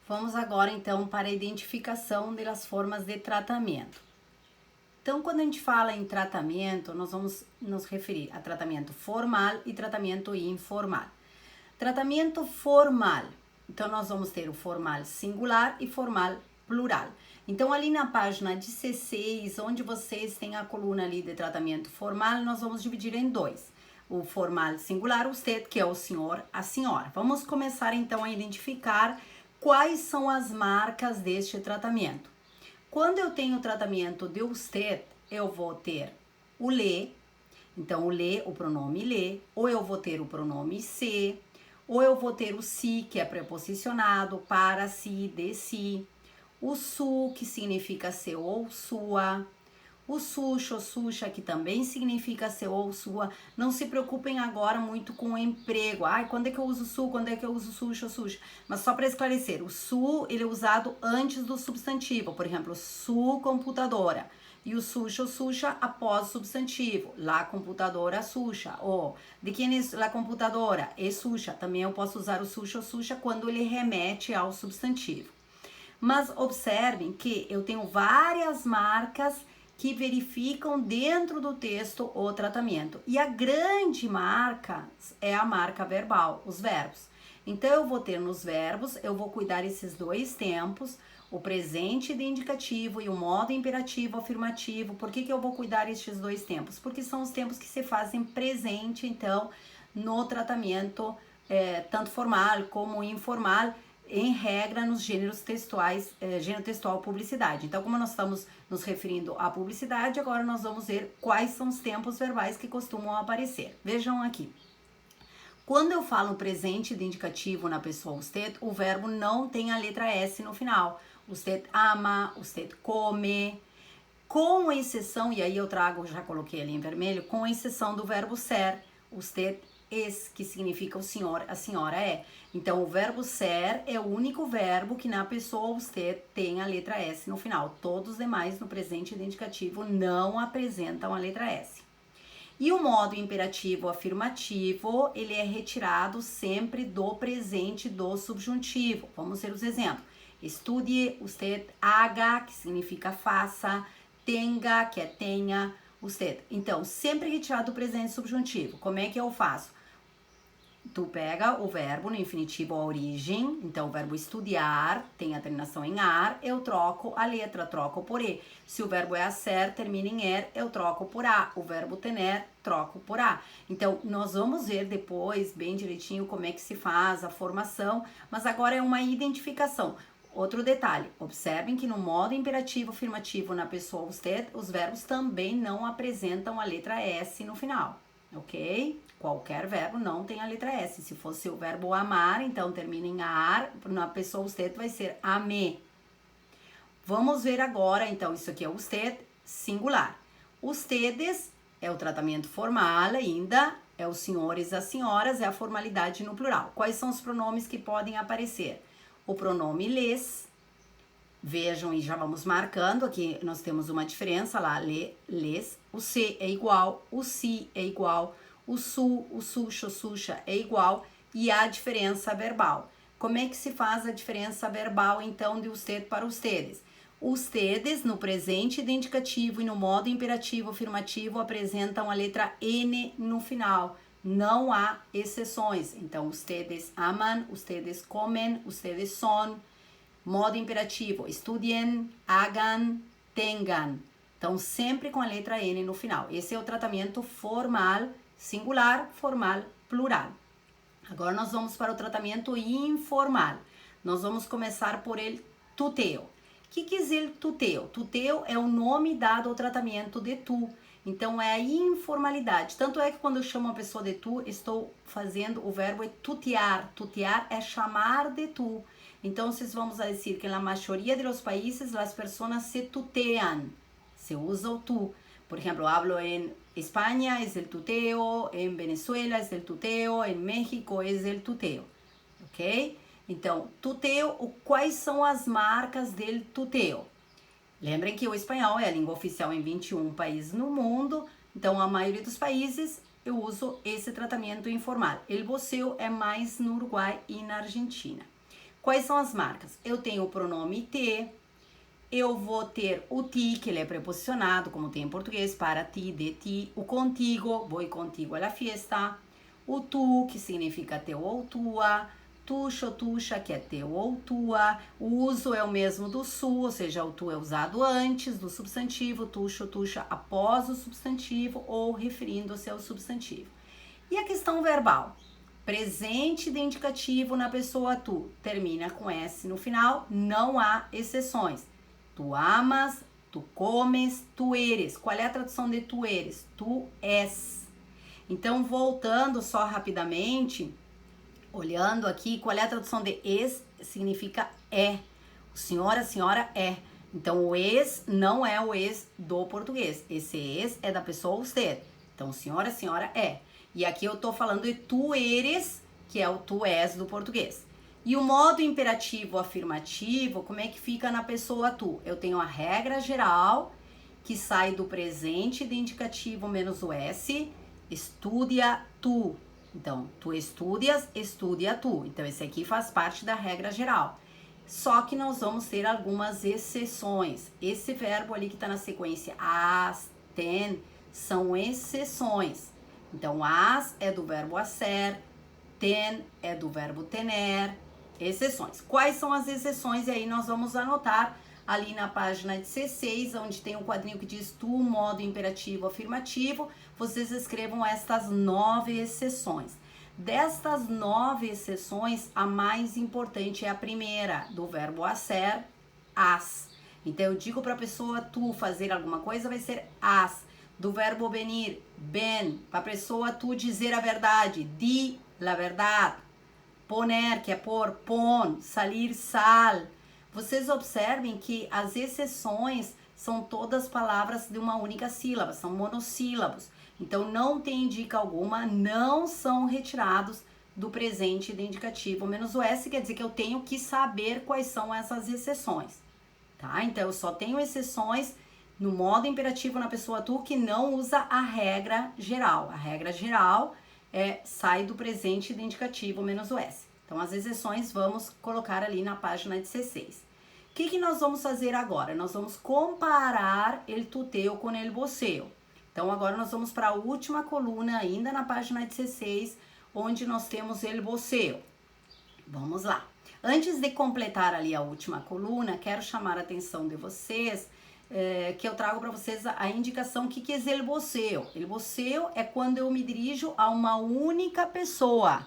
Vamos agora então para a identificação das formas de tratamento. Então, quando a gente fala em tratamento, nós vamos nos referir a tratamento formal e tratamento informal. Tratamento formal, então nós vamos ter o formal singular e formal plural. Então, ali na página 16, onde vocês têm a coluna ali de tratamento formal, nós vamos dividir em dois. O formal singular, usted, que é o senhor, a senhora. Vamos começar então a identificar quais são as marcas deste tratamento. Quando eu tenho o tratamento de usted, eu vou ter o le, então o le, o pronome le, ou eu vou ter o pronome se, ou eu vou ter o si, que é preposicionado, para, si, de si, o su, que significa seu ou sua, o sucho, sucha, que também significa seu ou sua. Não se preocupem agora muito com o emprego. Ai, quando é que eu uso su, quando é que eu uso sucho, sucha? Mas só para esclarecer, o su, ele é usado antes do substantivo. Por exemplo, su computadora. E o sucho, sucha após o substantivo. La computadora, sucha. Ou, de quem é la computadora? É sucha. Também eu posso usar o sucho, sucha quando ele remete ao substantivo. Mas observem que eu tenho várias marcas que verificam dentro do texto o tratamento. E a grande marca é a marca verbal, os verbos. Então, eu vou ter nos verbos, eu vou cuidar esses dois tempos, o presente de indicativo e o modo imperativo afirmativo. Por que eu vou cuidar estes dois tempos? Porque são os tempos que se fazem presente, então, no tratamento, tanto formal como informal, em regra, nos gêneros textuais, gênero textual publicidade. Então, como nós estamos nos referindo à publicidade, agora nós vamos ver quais são os tempos verbais que costumam aparecer. Vejam aqui. Quando eu falo presente de indicativo na pessoa usted, o verbo não tem a letra S no final. Usted ama, usted come, com exceção, e aí eu trago, já coloquei ali em vermelho, com exceção do verbo ser, usted es, que significa o senhor, a senhora é. Então, o verbo ser é o único verbo que na pessoa usted tem a letra S no final. Todos os demais no presente de indicativo não apresentam a letra S. E o modo imperativo afirmativo, ele é retirado sempre do presente do subjuntivo. Vamos ver os exemplos. Estudie, usted haga, que significa faça, tenga, que é tenha, usted. Então, sempre retirado do presente subjuntivo. Como é que eu faço? Tu pega o verbo no infinitivo a origem, então o verbo estudar tem a terminação em ar, eu troco a letra, troco por e. Se o verbo é a ser, termina em er, eu troco por a. O verbo tener, troco por a. Então, nós vamos ver depois, bem direitinho, como é que se faz a formação, mas agora é uma identificação. Outro detalhe, observem que no modo imperativo afirmativo na pessoa usted, os verbos também não apresentam a letra S no final, ok? Qualquer verbo não tem a letra S. Se fosse o verbo amar, então termina em ar, na pessoa usted vai ser ame. Vamos ver agora, então, isso aqui é usted, singular. Ustedes é o tratamento formal ainda, é os senhores, as senhoras, é a formalidade no plural. Quais são os pronomes que podem aparecer? O pronome les, vejam e já vamos marcando, aqui nós temos uma diferença lá, les, o se é igual, o si é igual, o su, o sucho, sucha é igual e a diferença verbal. Como é que se faz a diferença verbal, então, de usted para ustedes? Ustedes, no presente de indicativo e no modo imperativo afirmativo, apresentam a letra N no final. Não há exceções. Então, ustedes aman, ustedes comen, ustedes son. Modo imperativo, estudien, hagan, tengan. Então, sempre com a letra N no final. Esse é o tratamento formal, singular, formal, plural. Agora nós vamos para o tratamento informal. Nós vamos começar por ele tuteo. O que quer dizer tuteo? Tuteo é o nome dado ao tratamento de tu. Então, é a informalidade. Tanto é que quando eu chamo uma pessoa de tu, estou fazendo o verbo é tutear. Tutear é chamar de tu. Então, vamos a dizer que na maioria dos países, as pessoas se tuteam. Se usa o tu. Por exemplo, hablo en España, es el tuteo, en Venezuela es el tuteo, en México es el tuteo, ok? Então, tuteo, quais são as marcas del tuteo? Lembrem que o espanhol é a língua oficial em 21 países no mundo, então a maioria dos países eu uso esse tratamento informal. El voceu é mais no Uruguai e na Argentina. Quais são as marcas? Eu tenho o pronome te, eu vou ter o ti, que ele é preposicionado, como tem em português, para ti, de ti. O contigo, vou contigo a la fiesta. O tu, que significa teu ou tua. Tuxo, tuxa, que é teu ou tua. O uso é o mesmo do su, ou seja, o tu é usado antes do substantivo, tuxo, tuxa após o substantivo ou referindo-se ao substantivo. E a questão verbal? Presente de indicativo na pessoa tu, termina com S no final, não há exceções. Tu amas, tu comes, tu eres. Qual é a tradução de tu eres? Tu és. Então, voltando só rapidamente, olhando aqui, qual é a tradução de es? Significa é. O senhor, a senhora é. Então, o es não é o es do português. Esse es é da pessoa você. Então, senhora, a senhora é. E aqui eu tô falando de tu eres, que é o tu és do português. E o modo imperativo afirmativo, como é que fica na pessoa tu? Eu tenho a regra geral, que sai do presente de indicativo menos o S, estudia tu. Então, tu estudias, estudia tu. Então, esse aqui faz parte da regra geral. Só que nós vamos ter algumas exceções. Esse verbo ali que está na sequência, as, ten, são exceções. Então, as é do verbo hacer, ten é do verbo tener, exceções. Quais são as exceções? E aí nós vamos anotar ali na página 16, onde tem um quadrinho que diz tu, modo imperativo afirmativo, vocês escrevam estas 9 exceções. Destas 9 exceções, a mais importante é a primeira, do verbo hacer, as. Então, eu digo para a pessoa tu fazer alguma coisa, vai ser as. Do verbo venir, ben, para a pessoa tu dizer a verdade, di la verdade. Poner, que é pôr, pon, salir, sal. Vocês observem que as exceções são todas palavras de uma única sílaba, são monossílabos. Então, não tem dica alguma, não são retirados do presente de indicativo menos o S, quer dizer que eu tenho que saber quais são essas exceções, tá? Então, eu só tenho exceções no modo imperativo na pessoa tu, que não usa a regra geral. A regra geral sai do presente do indicativo menos o S. Então, as exceções vamos colocar ali na página 16. O que nós vamos fazer agora? Nós vamos comparar el tuteo com el voceo. Então, agora nós vamos para a última coluna, ainda na página 16, onde nós temos el voceo. Vamos lá. Antes de completar ali a última coluna, quero chamar a atenção de vocês que eu trago para vocês a indicação que é el voceo. El voceo é quando eu me dirijo a uma única pessoa.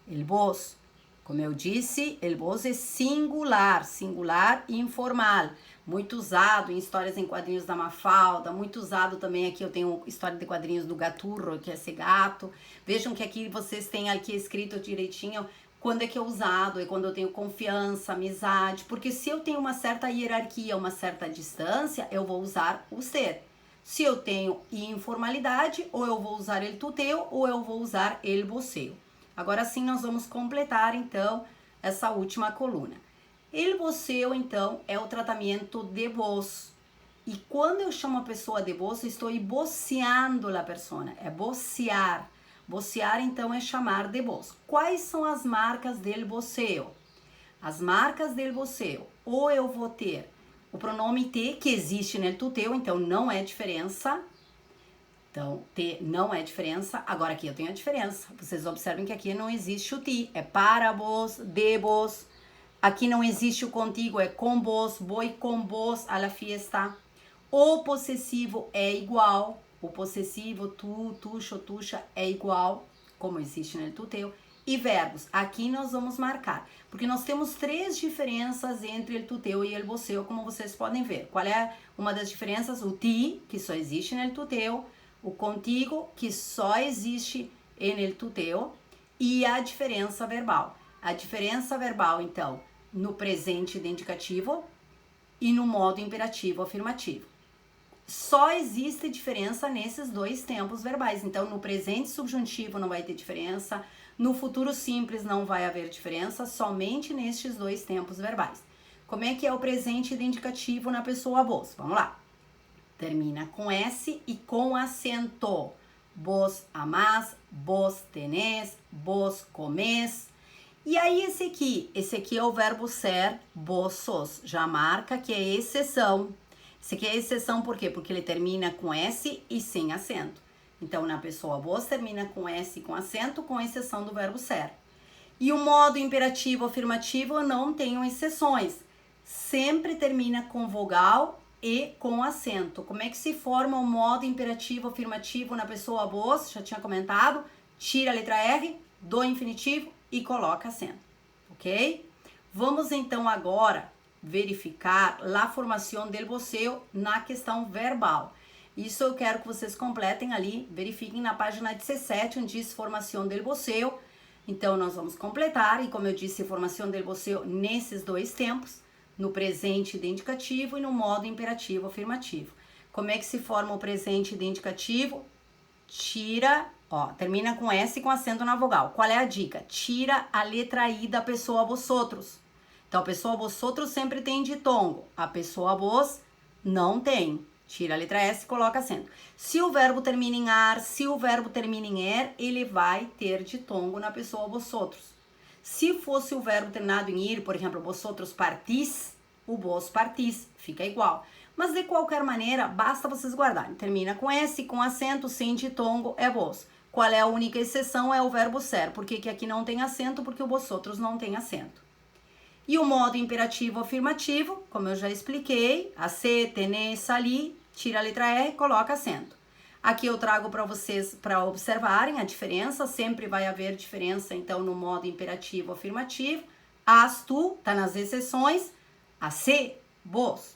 El vos, como eu disse, el vos é singular, singular e informal. Muito usado em histórias em quadrinhos da Mafalda, muito usado também aqui, eu tenho história de quadrinhos do Gaturro, que é esse gato. Vejam que aqui vocês têm aqui escrito direitinho quando é que é usado, é quando eu tenho confiança, amizade, porque se eu tenho uma certa hierarquia, uma certa distância, eu vou usar o ser. Se eu tenho informalidade, ou eu vou usar el tuteo, ou eu vou usar el voceo. Agora sim, nós vamos completar, então, essa última coluna. El voceo, então, é o tratamento de voz. E quando eu chamo a pessoa de voz, estou voceando a persona, é vocear. Vocear, então, é chamar de voz. Quais são as marcas del voceo? As marcas del voceo, ou eu vou ter o pronome te, que existe no tuteo, então não é diferença. Então, te não é diferença. Agora aqui eu tenho a diferença. Vocês observem que aqui não existe o ti, é para vos, de vos. Aqui não existe o contigo, é com vos, vou com vos a la fiesta. O possessivo é igual. O possessivo, tu, tuxo, tuxa, é igual, como existe no tuteo. E verbos, aqui nós vamos marcar, porque nós temos 3 diferenças entre el tuteo e el voceo, como vocês podem ver. Qual é uma das diferenças? O ti, que só existe no tuteo, o contigo, que só existe en el tuteo, e a diferença verbal. A diferença verbal, então, no presente de indicativo e no modo imperativo afirmativo. Só existe diferença nesses 2 tempos verbais. Então, no presente subjuntivo não vai ter diferença, no futuro simples não vai haver diferença, somente nestes 2 tempos verbais. Como é que é o presente de indicativo na pessoa vos? Vamos lá. Termina com S e com acento. Vos amás, vos tenés, vos comés. E aí esse aqui é o verbo ser, vossos, já marca que é exceção. Esse aqui é exceção por quê? Porque ele termina com S e sem acento. Então, na pessoa vos termina com S com acento, com exceção do verbo ser. E o modo imperativo afirmativo não tem exceções. Sempre termina com vogal e com acento. Como é que se forma o modo imperativo afirmativo na pessoa vos? Já tinha comentado. Tira a letra R do infinitivo e coloca acento, ok? Vamos então agora verificar a formação del voceo na questão verbal. Isso eu quero que vocês completem ali, verifiquem na página 17, onde diz formação del voceo. Então, nós vamos completar, e como eu disse, formação del voceo nesses dois tempos, no presente de indicativo e no modo imperativo afirmativo. Como é que se forma o presente de indicativo? Tira, ó, termina com S com acento na vogal. Qual é a dica? Tira a letra I da pessoa vosotros. Então, a pessoa vosotros sempre tem ditongo. A pessoa vos não tem. Tira a letra S e coloca acento. Se o verbo termina em ar, se o verbo termina em er, ele vai ter ditongo na pessoa vosotros. Se fosse o verbo terminado em ir, por exemplo, vosotros partis, o vos partis, fica igual. Mas de qualquer maneira, basta vocês guardarem. Termina com S, com acento, sem ditongo, é vos. Qual é a única exceção? É o verbo ser. Por que aqui não tem acento? Porque o vosotros não tem acento. E o modo imperativo afirmativo, como eu já expliquei, a se, tene, sali, tira a letra R, coloca acento. Aqui eu trago para vocês, para observarem a diferença, sempre vai haver diferença, então, no modo imperativo afirmativo. As, tu, tá nas exceções, a se, vos.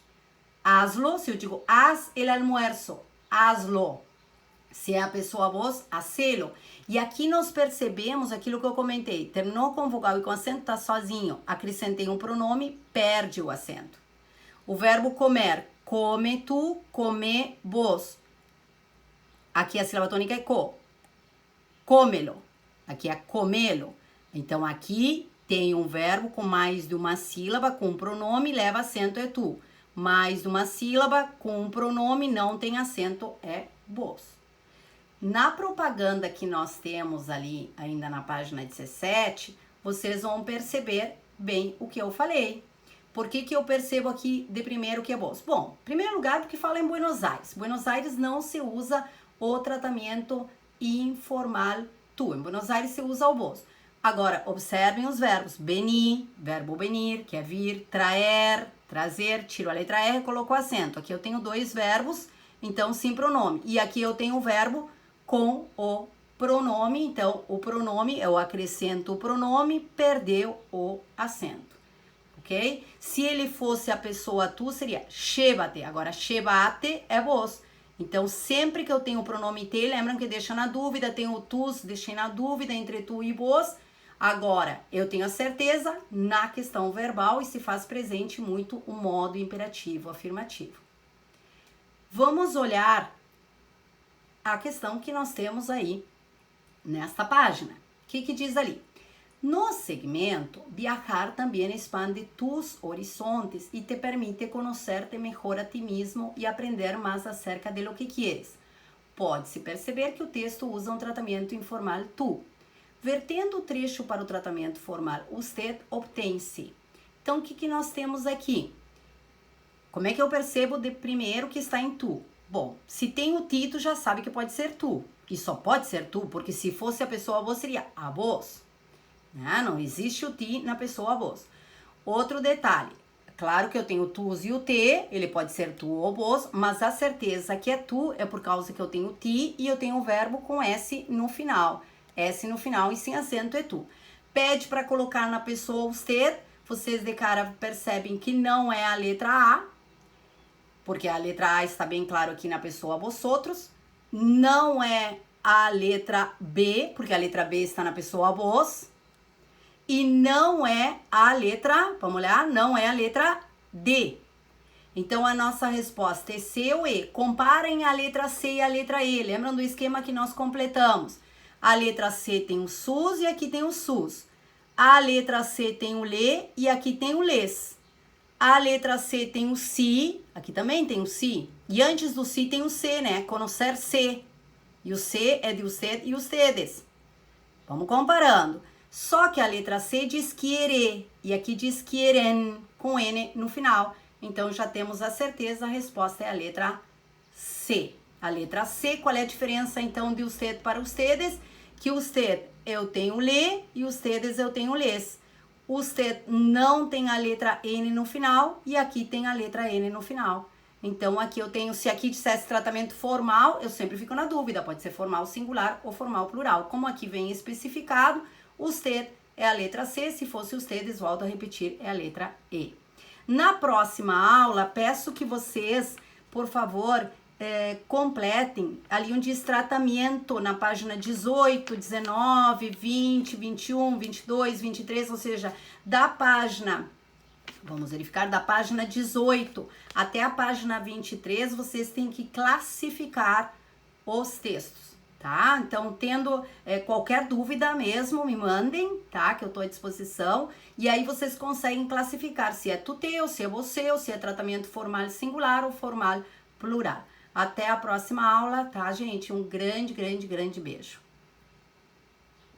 Hazlo, se eu digo haz el almuerzo, hazlo. Se é a pessoa vos, hacelo. E aqui nós percebemos aquilo que eu comentei. Terminou com vogal e com acento, tá sozinho. Acrescentei um pronome, perde o acento. O verbo comer, come tu, come vos. Aqui a sílaba tônica é co. Comelo. Aqui é comelo. Então aqui tem um verbo com mais de uma sílaba, com pronome, leva acento, é tu. Mais de uma sílaba, com pronome, não tem acento, é vos. Na propaganda que nós temos ali, ainda na página 17, vocês vão perceber bem o que eu falei. Por que eu percebo aqui de primeiro que é vos? Bom, em primeiro lugar, porque fala em Buenos Aires. Buenos Aires não se usa o tratamento informal tu. Em Buenos Aires se usa o vos. Agora, observem os verbos. Venir, verbo venir, que é vir, traer, trazer, tiro a letra R, colocou acento. Aqui eu tenho dois verbos, então sim pronome. E aqui eu tenho o verbo com o pronome, então o pronome, eu acrescento o pronome, perdeu o acento, ok? Se ele fosse a pessoa tu, seria llévate, agora llévate é vos. Então, sempre que eu tenho o pronome te, lembram que deixa na dúvida, tem o tus, deixei na dúvida entre tu e vos. Agora, eu tenho a certeza na questão verbal e se faz presente muito o modo imperativo afirmativo. Vamos olhar a questão que nós temos aí nesta página. O que diz ali? No segmento, viajar também expande tus horizontes e te permite conhecer-te melhor a ti mesmo e aprender mais acerca de lo que quieres. Pode-se perceber que o texto usa um tratamento informal tu. Vertendo o trecho para o tratamento formal usted, obtém-se. Então, o que nós temos aqui? Como é que eu percebo de primeiro que está em tu? Bom, se tem o ti, tu já sabe que pode ser tu. E só pode ser tu, porque se fosse a pessoa vos, seria a vos. Não existe o ti na pessoa vos. Outro detalhe. Claro que eu tenho tus e o te, ele pode ser tu ou vos, mas a certeza que é tu é por causa que eu tenho ti e eu tenho o verbo com S no final. S no final e sem acento é tu. Pede para colocar na pessoa usted, vocês de cara percebem que não é a letra A, porque a letra A está bem claro aqui na pessoa vosotros. Não é a letra B, porque a letra B está na pessoa vos. E não é a letra, vamos olhar, não é a letra D. Então, a nossa resposta é C ou E. Comparem a letra C e a letra E. Lembram do esquema que nós completamos? A letra C tem o SUS e aqui tem o SUS. A letra C tem o LE e aqui tem o LES. A letra C tem o SI, aqui também tem o SI. E antes do SI tem o C, né? Conocer-se. E o C é de usted e ustedes. Vamos comparando. Só que a letra C diz quiere, e aqui diz quieren, com N no final. Então, já temos a certeza, a resposta é a letra C. A letra C, qual é a diferença, então, de usted para ustedes? Que usted, eu tenho le, e ustedes, eu tenho les. Usted não tem a letra N no final, e aqui tem a letra N no final. Então, aqui eu tenho, se aqui dissesse tratamento formal, eu sempre fico na dúvida, pode ser formal singular ou formal plural. Como aqui vem especificado, usted é a letra C, se fosse ustedes, volto a repetir, é a letra E. Na próxima aula, peço que vocês, por favor, completem ali um diz tratamento na página 18, 19, 20, 21, 22, 23, ou seja, da página, vamos verificar, da página 18 até a página 23, vocês têm que classificar os textos, tá? Então, tendo qualquer dúvida mesmo, me mandem, tá? Que eu tô à disposição. E aí vocês conseguem classificar se é tu teu, se é você, ou se é tratamento formal singular ou formal plural. Até a próxima aula, tá, gente? Um grande, grande, grande beijo.